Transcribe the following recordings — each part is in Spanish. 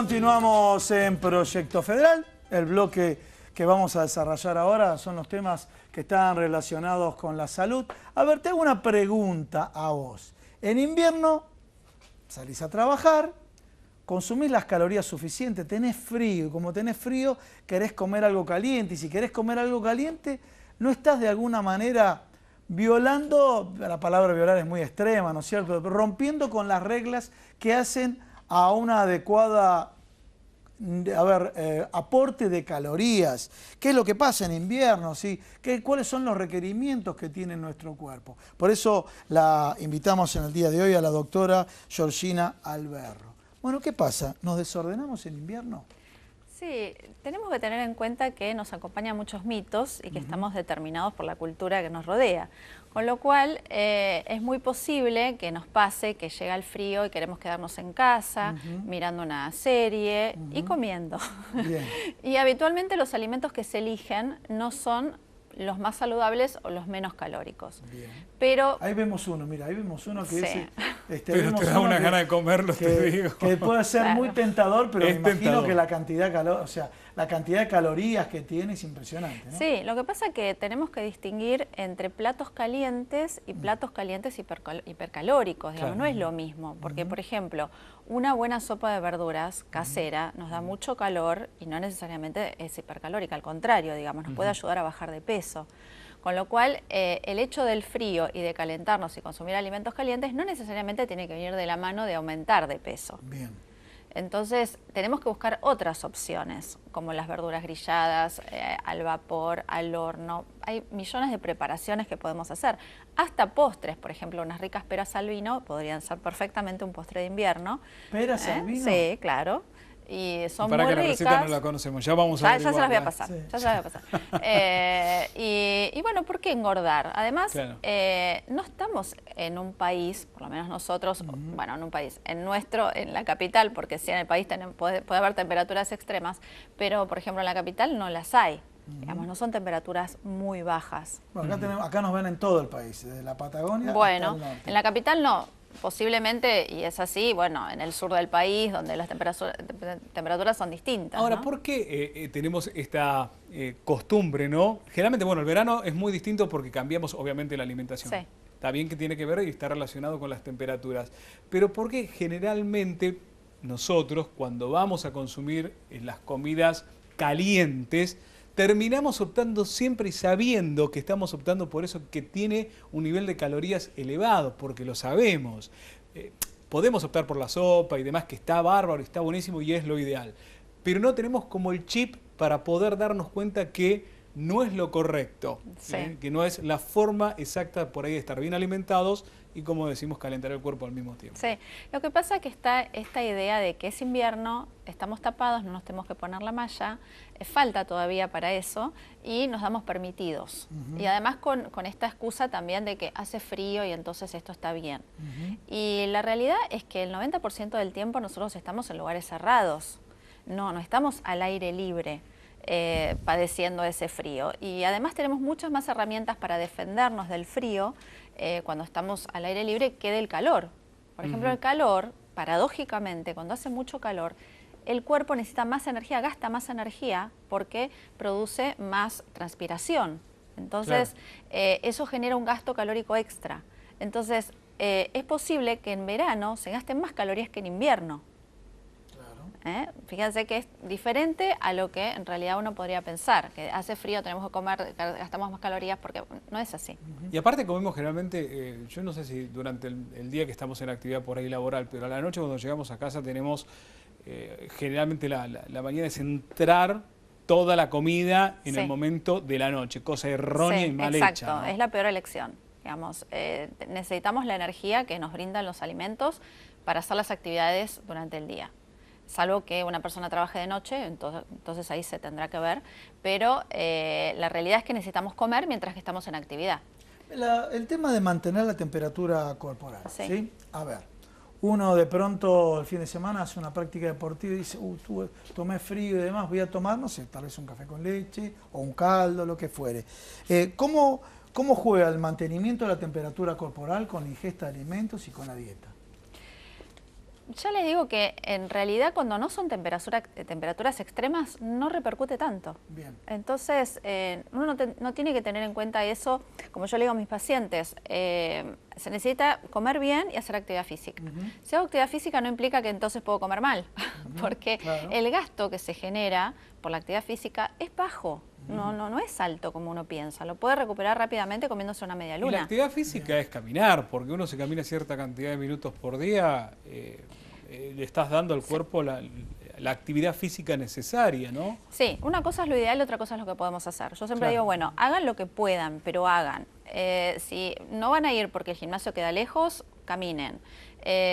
Continuamos en Proyecto Federal. El bloque que vamos a desarrollar ahora son los temas que están relacionados con la salud. A ver, te hago una pregunta a vos. En invierno salís a trabajar, consumís las calorías suficientes, tenés frío, y como tenés frío querés comer algo caliente, y si querés comer algo caliente, no estás de alguna manera violando, la palabra violar es muy extrema, ¿no es cierto?, pero rompiendo con las reglas que hacen a una adecuada aporte de calorías. ¿Qué es lo que pasa en invierno? ¿Sí? ¿Cuáles son los requerimientos que tiene nuestro cuerpo? Por eso la invitamos en el día de hoy a la doctora Georgina Alberro. Bueno, ¿qué pasa? ¿Nos desordenamos en invierno? Sí, tenemos que tener en cuenta que nos acompañan muchos mitos y que estamos determinados por la cultura que nos rodea. Con lo cual, es muy posible que nos pase que llega el frío y queremos quedarnos en casa, mirando una serie y comiendo. Bien. Y habitualmente los alimentos que se eligen no son los más saludables o los menos calóricos. Bien. Pero ahí vemos uno, mira, ahí vemos uno que sí. Pero te da una gana de comerlo, te digo. Que puede ser Claro. muy tentador, pero me imagino tentador. que la cantidad de calorías que tiene es impresionante, ¿no? Sí, lo que pasa es que tenemos que distinguir entre platos calientes y platos calientes hipercalóricos, digamos, Claro. no es lo mismo, porque por ejemplo, una buena sopa de verduras casera nos da mucho calor y no necesariamente es hipercalórica, al contrario, digamos, nos puede ayudar a bajar de peso. Con lo cual, el hecho del frío y de calentarnos y consumir alimentos calientes no necesariamente tiene que venir de la mano de aumentar de peso. Bien. Entonces, tenemos que buscar otras opciones, como las verduras grilladas, al vapor, al horno. Hay millones de preparaciones que podemos hacer. Hasta postres, por ejemplo, unas ricas peras al vino podrían ser perfectamente un postre de invierno. ¿Peras al vino? Sí, claro. Y son Para muy que la ricas. receta no la conocemos, ya vamos a Ya se las voy a averiguarla. pasar, Sí. ya se las voy a pasar. Y bueno, ¿por qué engordar? Además, Claro. no estamos en un país, por lo menos nosotros, bueno, en un país, en la capital, porque sí en el país puede haber temperaturas extremas, pero por ejemplo en la capital no las hay. Digamos, no son temperaturas muy bajas. Bueno, acá nos ven en todo el país, desde la Patagonia Bueno, hasta el norte. en la capital no. Posiblemente, y es así, bueno, en el sur del país, donde las temperaturas son distintas. Ahora, ¿no? ¿por qué tenemos esta costumbre, no? Generalmente, bueno, el verano es muy distinto porque cambiamos obviamente la alimentación. Sí. Está bien que tiene que ver y está relacionado con las temperaturas. Pero ¿por qué generalmente nosotros, cuando vamos a consumir las comidas calientes, terminamos optando siempre y sabiendo que estamos optando por eso que tiene un nivel de calorías elevado, porque lo sabemos? Podemos optar por la sopa y demás, que está bárbaro, está buenísimo y es lo ideal. Pero no tenemos como el chip para poder darnos cuenta que no es lo correcto, Sí. que no es la forma exacta por ahí de estar bien alimentados y, como decimos, calentar el cuerpo al mismo tiempo. Sí, lo que pasa es que está esta idea de que es invierno, estamos tapados, no nos tenemos que poner la malla, falta todavía para eso y nos damos permitidos. Y además con esta excusa también de que hace frío y entonces esto está bien. Y la realidad es que el 90% del tiempo nosotros estamos en lugares cerrados, no estamos al aire libre. Padeciendo ese frío, y además tenemos muchas más herramientas para defendernos del frío cuando estamos al aire libre que del calor. Por ejemplo, el calor, paradójicamente, cuando hace mucho calor, el cuerpo necesita más energía, gasta más energía porque produce más transpiración. Entonces, eso genera un gasto calórico extra. Entonces, es posible que en verano se gasten más calorías que en invierno. Fíjense que es diferente a lo que en realidad uno podría pensar, que hace frío, tenemos que comer, gastamos más calorías, porque no es así. Y aparte comemos generalmente, yo no sé si durante el día que estamos en actividad por ahí laboral, pero a la noche cuando llegamos a casa tenemos generalmente la manía de centrar toda la comida en el momento de la noche, cosa errónea y mal exacto, hecha, ¿no? es la peor elección. Digamos, necesitamos la energía que nos brindan los alimentos para hacer las actividades durante el día. Salvo que una persona trabaje de noche, entonces ahí se tendrá que ver, pero la realidad es que necesitamos comer mientras que estamos en actividad. El tema de mantener la temperatura corporal, Sí. ¿sí? A ver, uno de pronto el fin de semana hace una práctica deportiva y dice, tomé frío y demás, voy a tomar, no sé, tal vez un café con leche o un caldo, lo que fuere. ¿Cómo juega el mantenimiento de la temperatura corporal con la ingesta de alimentos y con la dieta? Ya les digo que en realidad cuando no son temperaturas extremas no repercute tanto. Bien. Entonces uno no tiene que tener en cuenta eso, como yo le digo a mis pacientes, se necesita comer bien y hacer actividad física. Si hago actividad física no implica que entonces puedo comer mal, porque el gasto que se genera por la actividad física es bajo. No es alto como uno piensa, lo puede recuperar rápidamente comiéndose una media luna. Y la actividad física es caminar, porque uno se camina cierta cantidad de minutos por día, le estás dando al cuerpo la actividad física necesaria, ¿no? Sí, una cosa es lo ideal y otra cosa es lo que podemos hacer. Yo siempre digo, bueno, hagan lo que puedan, pero hagan. Si no van a ir porque el gimnasio queda lejos, caminen.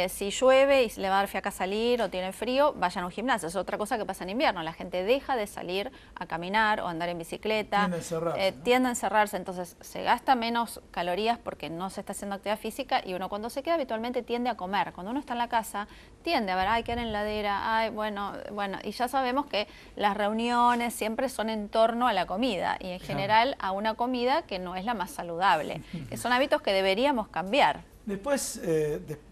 Si llueve y le va a dar fiaca salir o tienen frío, vayan a un gimnasio. Es otra cosa que pasa en invierno. La gente deja de salir a caminar o andar en bicicleta. Tiende a encerrarse, ¿no? Tiende a encerrarse, entonces se gasta menos calorías porque no se está haciendo actividad física y uno cuando se queda habitualmente tiende a comer. Cuando uno está en la casa, tiende a ver, ay, queda en la heladera, ay, bueno, y ya sabemos que las reuniones siempre son en torno a la comida y en general a una comida que no es la más saludable. Son hábitos que deberíamos cambiar. Después,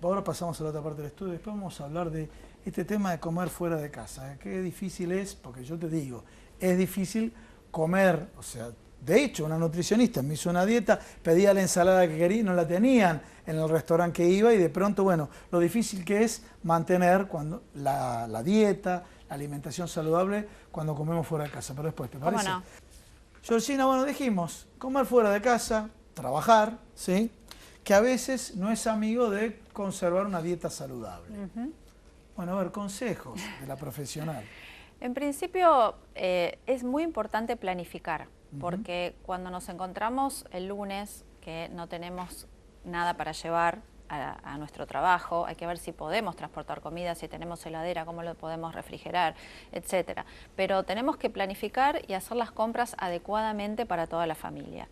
ahora pasamos a la otra parte del estudio, después vamos a hablar de este tema de comer fuera de casa. Qué difícil es, porque yo te digo, es difícil comer, o sea, de hecho, una nutricionista me hizo una dieta, pedía la ensalada que quería y no la tenían en el restaurante que iba y de pronto, bueno, lo difícil que es mantener la dieta, la alimentación saludable cuando comemos fuera de casa. Pero después, ¿te parece? ¿Cómo no? Georgina, bueno, dijimos, comer fuera de casa, trabajar, ¿sí? Que a veces no es amigo de conservar una dieta saludable. Bueno, a ver, consejos de la profesional. En principio es muy importante planificar, porque cuando nos encontramos el lunes que no tenemos nada para llevar a nuestro trabajo, hay que ver si podemos transportar comida, si tenemos heladera, cómo lo podemos refrigerar, etcétera. Pero tenemos que planificar y hacer las compras adecuadamente para toda la familia.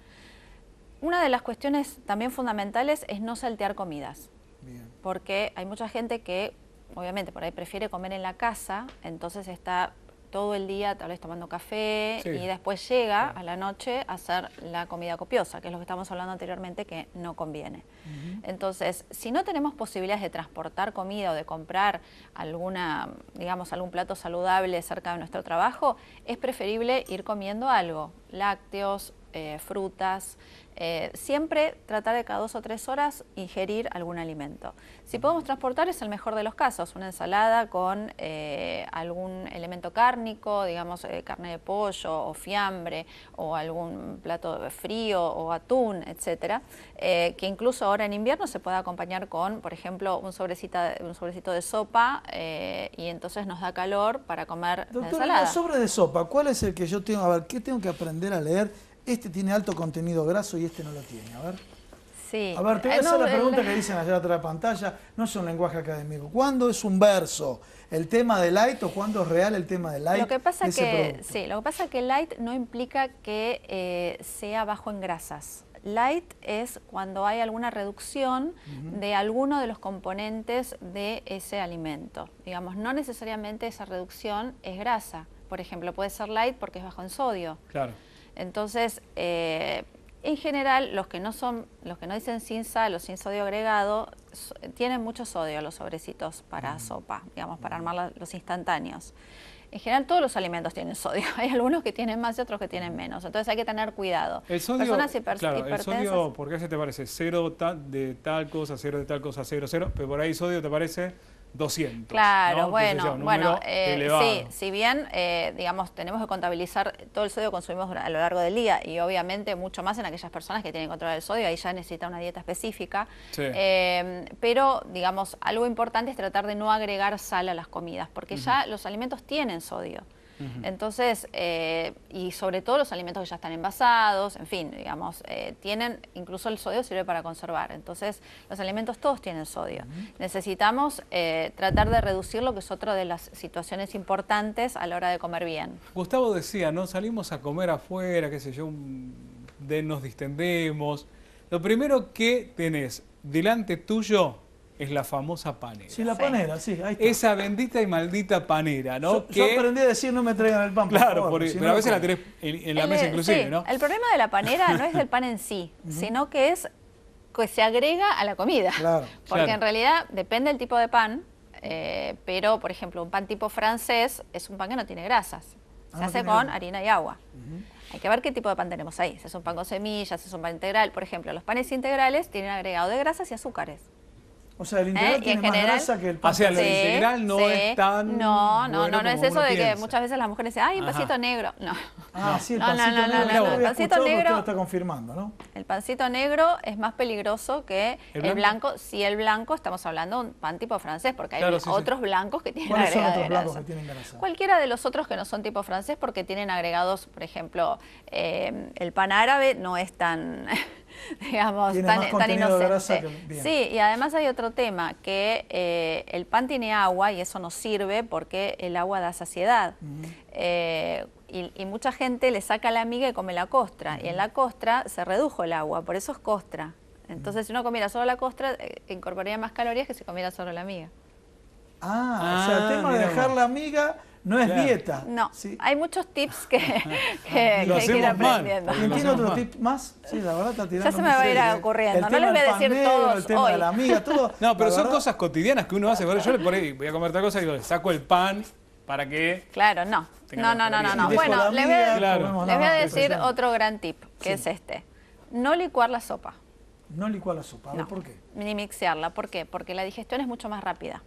Una de las cuestiones también fundamentales es no saltear comidas. Bien. Porque hay mucha gente que, obviamente, por ahí prefiere comer en la casa, entonces está todo el día tal vez tomando café y después llega a la noche a hacer la comida copiosa, que es lo que estamos hablando anteriormente, que no conviene. Entonces, si no tenemos posibilidades de transportar comida o de comprar algún plato saludable cerca de nuestro trabajo, es preferible ir comiendo algo, lácteos, frutas, siempre tratar de cada 2 o 3 horas ingerir algún alimento. Si podemos transportar es el mejor de los casos, una ensalada con algún elemento cárnico, digamos carne de pollo o fiambre o algún plato frío o atún, etcétera, que incluso ahora en invierno se puede acompañar con, por ejemplo, un sobrecito de sopa y entonces nos da calor para comer la ensalada. El sobre de sopa, ¿cuál es el que yo tengo? A ver, ¿qué tengo que aprender a leer? Este tiene alto contenido graso y este no lo tiene. A ver. Sí. A ver, te voy a hacer la pregunta que dicen allá atrás de la pantalla. No es un lenguaje académico. ¿Cuándo es un verso el tema de light o cuándo es real el tema de light? Lo que pasa es que light no implica que sea bajo en grasas. Light es cuando hay alguna reducción de alguno de los componentes de ese alimento. Digamos, no necesariamente esa reducción es grasa. Por ejemplo, puede ser light porque es bajo en sodio. Claro. Entonces, en general, los que no dicen sin sal o sin sodio agregado, tienen mucho sodio los sobrecitos para sopa, digamos, para armar los instantáneos. En general, todos los alimentos tienen sodio. Hay algunos que tienen más y otros que tienen menos. Entonces, hay que tener cuidado. El sodio, el sodio, ¿por qué se te parece? 0 de tal cosa, 0 de tal cosa, 0, 0, pero por ahí sodio te parece 200. Claro, ¿no? bueno, sí, si bien, digamos, tenemos que contabilizar todo el sodio que consumimos a lo largo del día y obviamente mucho más en aquellas personas que tienen control del sodio, ahí ya necesita una dieta específica, pero, digamos, algo importante es tratar de no agregar sal a las comidas, porque ya los alimentos tienen sodio. Entonces, y sobre todo los alimentos que ya están envasados, en fin, digamos, incluso el sodio sirve para conservar. Entonces, los alimentos todos tienen sodio. Necesitamos tratar de reducir lo que es otra de las situaciones importantes a la hora de comer bien. Gustavo decía, ¿no? Salimos a comer afuera, qué sé yo, nos distendemos. Lo primero que tenés delante tuyo es la famosa panera. Sí, la panera, sí, ahí está. Esa bendita y maldita panera, ¿no? Yo aprendí a decir no me traigan el pan, claro, por favor, pero a veces la tenés en la mesa inclusive, ¿no? El problema de la panera no es del pan en sí, sino que es que se agrega a la comida. Claro. Porque en realidad depende del tipo de pan, pero, por ejemplo, un pan tipo francés es un pan que no tiene grasas. Se hace con harina y agua. Hay que ver qué tipo de pan tenemos ahí. Si es un pan con semillas, si es un pan integral. Por ejemplo, los panes integrales tienen agregado de grasas y azúcares. O sea, el integral tiene más grasa que el pan. O sea, el integral no es tan No bueno es como eso uno de que piensa. muchas veces las mujeres dicen, ¡ay, un pancito negro! No. Ah, sí, el No, pancito negro. no, Lo había el pancito escuchado, pero negro- usted lo está confirmando, ¿no? El pancito negro es más peligroso que el blanco. Si el blanco, estamos hablando de un pan tipo francés, porque hay Claro, sí, otros blancos que tienen ¿Cuáles son agregado otros de blancos grasa. que tienen grasa? Cualquiera de los otros que no son tipo francés, porque tienen agregados, por ejemplo, el pan árabe no es tan, digamos, Tiene más tan contenido de grasa inocente. que- bien. Sí, y además hay otro tema, que el pan tiene agua y eso nos sirve porque el agua da saciedad. Y mucha gente le saca la miga y come la costra, y en la costra se redujo el agua, por eso es costra. Entonces, si uno comiera solo la costra, incorporaría más calorías que si comiera solo la miga. O sea, el tema de mira dejar vos. la miga no es Claro. dieta. No, Sí. hay muchos tips que hay que ir hacemos mal. aprendiendo. ¿Quién Lo tiene hacemos otro mal. tip más? Sí, la verdad está tirando Ya se me muy va a ir serio, ¿eh? ocurriendo. El No tema les voy a del decir pan negro, todos el tema hoy. de la miga, todo. No, pero la son verdad, cosas cotidianas que uno hace. Yo le por ahí voy a comer otra cosa y digo, saco el pan para que... Claro, no. Tenga No. más calorías. dejo Bueno, la les miga, Claro. comemos voy nada a más que decir relleno. otro gran tip, que es este. No licuar la sopa. No licuar la sopa. A ver, No. ¿por qué? Ni mixearla. ¿Por qué? Porque la digestión es mucho más rápida.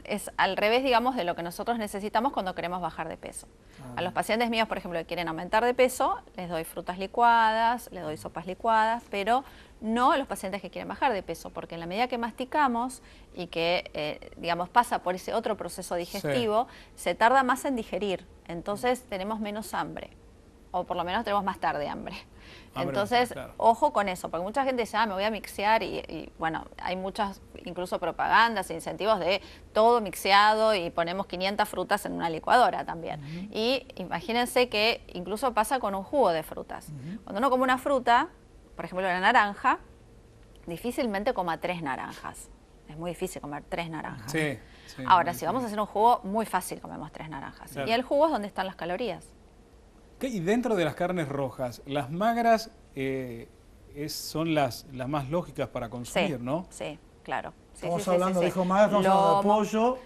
Es al revés, digamos, de lo que nosotros necesitamos cuando queremos bajar de peso. A los pacientes míos, por ejemplo, que quieren aumentar de peso, les doy frutas licuadas, les doy sopas licuadas, pero no a los pacientes que quieren bajar de peso, porque en la medida que masticamos y que, digamos, pasa por ese otro proceso digestivo, se tarda más en digerir. Entonces tenemos menos hambre, o por lo menos tenemos más tarde hambre. Entonces, claro. ojo con eso, porque mucha gente dice, me voy a mixear y bueno, hay muchas incluso propagandas e incentivos de todo mixeado y ponemos 500 frutas en una licuadora también. Y imagínense que incluso pasa con un jugo de frutas. Cuando uno come una fruta, por ejemplo la naranja, difícilmente coma 3 naranjas. Es muy difícil comer 3 naranjas. Sí. Ahora, si vamos a hacer un jugo, muy fácil comemos 3 naranjas. Claro. Y el jugo es donde están las calorías. Y dentro de las carnes rojas, las magras son las más lógicas para consumir, ¿no? Sí, claro. Sí, Estamos sí, hablando, sí. dijo más, estamos hablando de Lomo. pollo.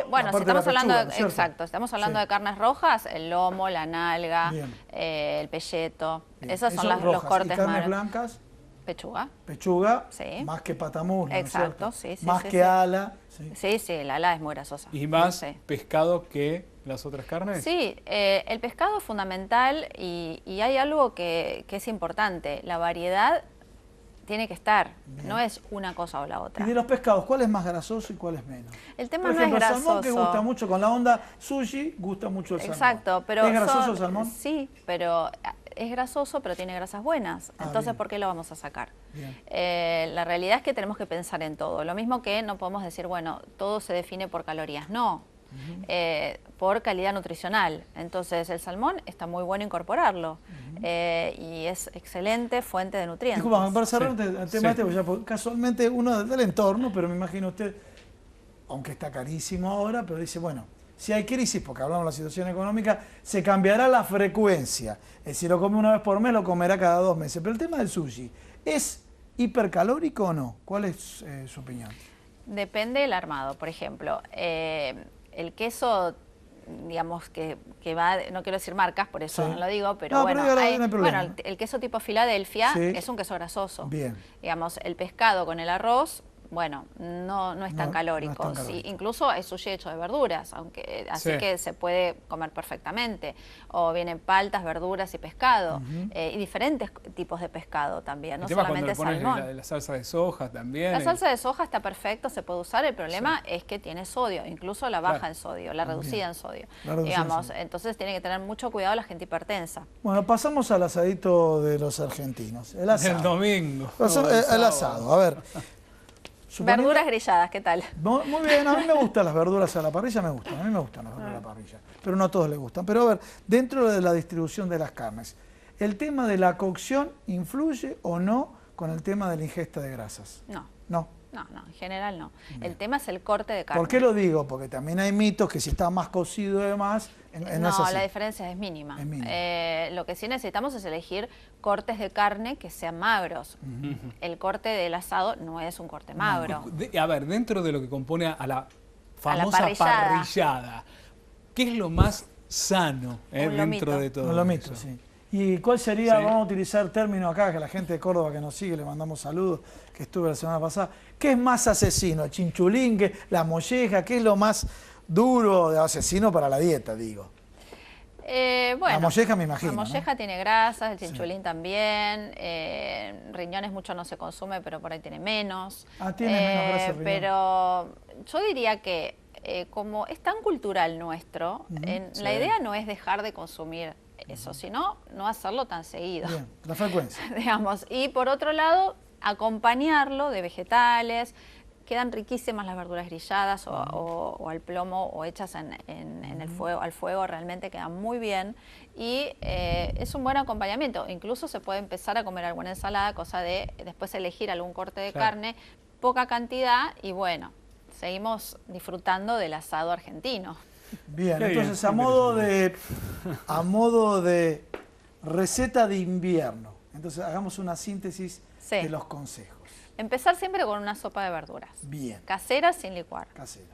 Bueno, la si parte de la estamos hablando pechuga, ¿no es cierto? exacto, estamos hablando Sí. de carnes rojas, el lomo, la nalga, Bien. el pelleto, Bien. esos son Eso los rojas. cortes ¿Y carnes más. blancas? Pechuga. Pechuga, Sí. más que patamuslo, ¿no es Exacto, cierto? sí, más sí, que sí. ala. Sí. Sí, el ala es muy grasosa. Y más Sí. pescado que las otras carnes. Sí, el pescado es fundamental y hay algo que es importante. La variedad tiene que estar, no es una cosa o la Y otra. de los pescados, ¿cuál es más grasoso y cuál es menos? El tema Por no ejemplo, es el grasoso. salmón que gusta mucho con la onda sushi, gusta mucho el salmón. Exacto, pero ¿Es grasoso el salmón? Sí, pero es grasoso, pero tiene grasas buenas. Entonces, bien. ¿por qué lo vamos a sacar? Bien. La realidad es que tenemos que pensar en todo. Lo mismo que no podemos decir, bueno, todo se define por calorías. No, por calidad nutricional. Entonces, el salmón está muy bueno incorporarlo y es excelente fuente de nutrientes. Disculpa, para cerrar Sí. el tema Sí. este, porque ya casualmente uno del entorno, pero me imagino usted, aunque está carísimo ahora, pero dice, bueno, si hay crisis, porque hablamos de la situación económica, se cambiará la frecuencia. Si lo come una vez por mes, lo comerá cada 2 meses. Pero el tema del sushi, ¿es hipercalórico o no? ¿Cuál es su opinión? Depende del armado. Por ejemplo, el queso, digamos, que va, no quiero decir marcas, por eso Sí. no lo digo, pero No, bueno, pero dígalo, no hay problema. bueno, el queso tipo Filadelfia Sí. es un queso grasoso. Bien. Digamos, el pescado con el arroz, bueno, no es No, tan no es calórico. tan Sí, calórico. incluso hay sushi hecho de verduras, aunque así Sí. que se puede comer perfectamente. O vienen paltas, verduras y pescado. Y diferentes tipos de pescado también, El no tema cuando solamente le pones salmón. la salsa de soja también. La salsa de soja está perfecto, se puede usar. El problema es que tiene sodio, incluso la baja Claro. en sodio, la reducida en sodio. La reducida en Digamos, sodio. entonces tiene que tener mucho cuidado la gente hipertensa. Bueno, pasamos al asadito de los argentinos. El asado. El domingo. El asado, a ver. Suponiendo- Verduras grilladas, ¿qué tal? Muy bien, a mí me gustan las verduras a la parrilla, me gustan, a mí me gustan las verduras a la parrilla, pero no a todos les gustan. Pero a ver, dentro de la distribución de las carnes, ¿el tema de la cocción influye o no con el tema de la ingesta de grasas? No, No. en general no. El tema es el corte de carne. ¿Por qué lo digo? Porque también hay mitos que si está más cocido y demás, No es así. La diferencia es mínima. Es mínima. Lo que sí necesitamos es elegir cortes de carne que sean magros. El corte del asado no es un corte magro. A ver, dentro de lo que compone a la famosa parrillada. parrillada, ¿qué es lo más sano dentro de todo Un lomito, eso? sí. ¿Y cuál sería, Sí. vamos a utilizar término acá, que la gente de Córdoba que nos sigue, le mandamos saludos, que estuve la semana pasada, ¿qué es más asesino? ¿El chinchulín, la molleja? ¿Qué es lo más duro de asesino para la dieta, digo? Bueno, La molleja me imagino, la molleja ¿no? tiene grasas, el chinchulín también, riñones mucho no se consume, pero por ahí tiene menos. Tiene menos grasa el riñón. Pero yo diría que como es tan cultural nuestro, Sí. la idea no es dejar de consumir eso, sino no hacerlo tan seguido. Bien, la frecuencia. Digamos. Y por otro lado, acompañarlo de vegetales. Quedan riquísimas las verduras grilladas o al plomo o hechas en el fuego, al fuego, realmente quedan muy bien y es un buen acompañamiento. Incluso se puede empezar a comer alguna ensalada, cosa de después elegir algún corte de carne, poca cantidad y bueno, seguimos disfrutando del asado argentino. Bien, Qué entonces bien, a modo de receta de invierno, entonces hagamos una síntesis Sí. de los consejos. Empezar siempre con una sopa de verduras. Bien. Casera sin licuar. Casera.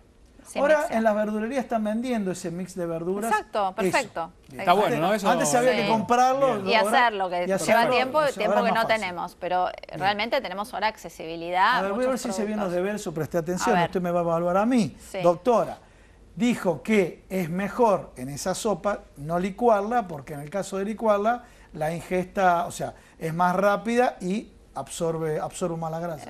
sin Ahora mixear. en las verdulerías están vendiendo ese mix de verduras. Exacto, perfecto. Bien. Está bueno, ¿no? Eso- Antes había que Sí. comprarlo. Y hacerlo, que y lleva hacerlo, tiempo ahora que es no más fácil. tenemos, pero realmente tenemos ahora accesibilidad. A ver, voy a ver si muchos se viene los productos. deberes o presté atención, A ver. usted me va a evaluar a mí. Sí. Doctora, dijo que es mejor en esa sopa no licuarla, porque en el caso de licuarla, la ingesta, o sea, es más rápida y absorbe más la grasa.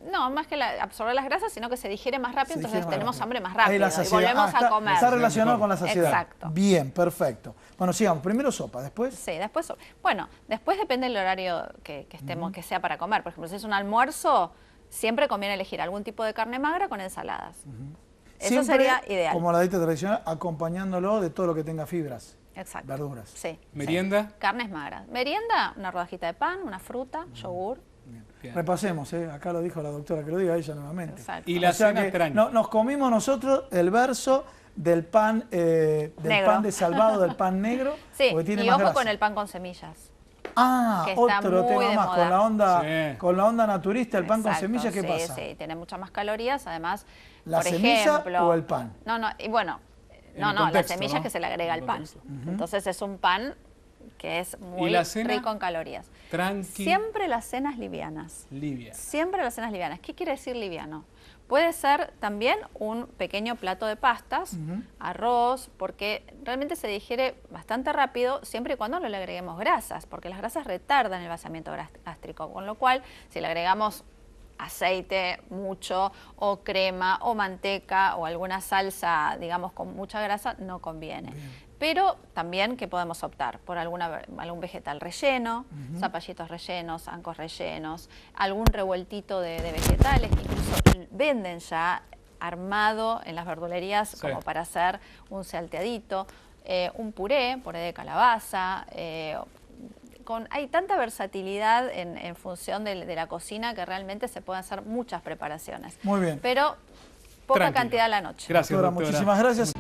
No, más que absorber las grasas, sino que se digiere más rápido, Se entonces digiere más tenemos rápido. hambre más Ahí rápido la y saciedad. volvemos a comer. Está relacionado con la saciedad. Exacto. Bien, perfecto. Bueno, sigamos. Primero sopa, después. Sí, después, bueno, después depende del horario que estemos, que sea para comer. Por ejemplo, si es un almuerzo, siempre conviene elegir algún tipo de carne magra con ensaladas. Eso Siempre, sería ideal. como la dieta tradicional, acompañándolo de todo lo que tenga fibras. Exacto. Verduras. Sí. ¿Merienda? Sí. Carnes magras. Merienda, una rodajita de pan, una fruta, yogur. Bien. Repasemos, acá lo dijo la doctora, que lo diga ella nuevamente. Exacto. Y la O sea cena que tranqui. nos comimos nosotros el verso del pan Negro. pan de salvado, del pan negro, Sí, porque tiene y más ojo grasa. con el pan con semillas. Ah, que está otro muy tema de más, moda. Sí. con la onda naturista, el pan con Exacto, semillas, ¿qué sí, pasa? Sí, tiene muchas más calorías, además, ¿La por semilla ejemplo, o el pan? No, y bueno, En no, el la contexto, semilla ¿no? que se le agrega En al el pan. contexto. Entonces es un pan que es muy la cena? rico en calorías. Tranqui. Siempre las cenas livianas. Livia. Siempre las cenas livianas. ¿Qué quiere decir liviano? Puede ser también un pequeño plato de pastas, arroz, porque realmente se digiere bastante rápido siempre y cuando no le agreguemos grasas, porque las grasas retardan el vaciamiento gástrico, con lo cual si le agregamos aceite mucho o crema o manteca o alguna salsa, digamos, con mucha grasa, no conviene. Pero también que podemos optar por algún vegetal relleno, zapallitos rellenos, ancos rellenos, algún revueltito de vegetales que incluso venden ya armado en las verdulerías Sí. como para hacer un salteadito, un puré de calabaza. Hay tanta versatilidad en función de la cocina que realmente se pueden hacer muchas preparaciones. Muy bien. Pero poca Tranquilo. cantidad a la noche. Gracias, Doctora, doctora. muchísimas gracias.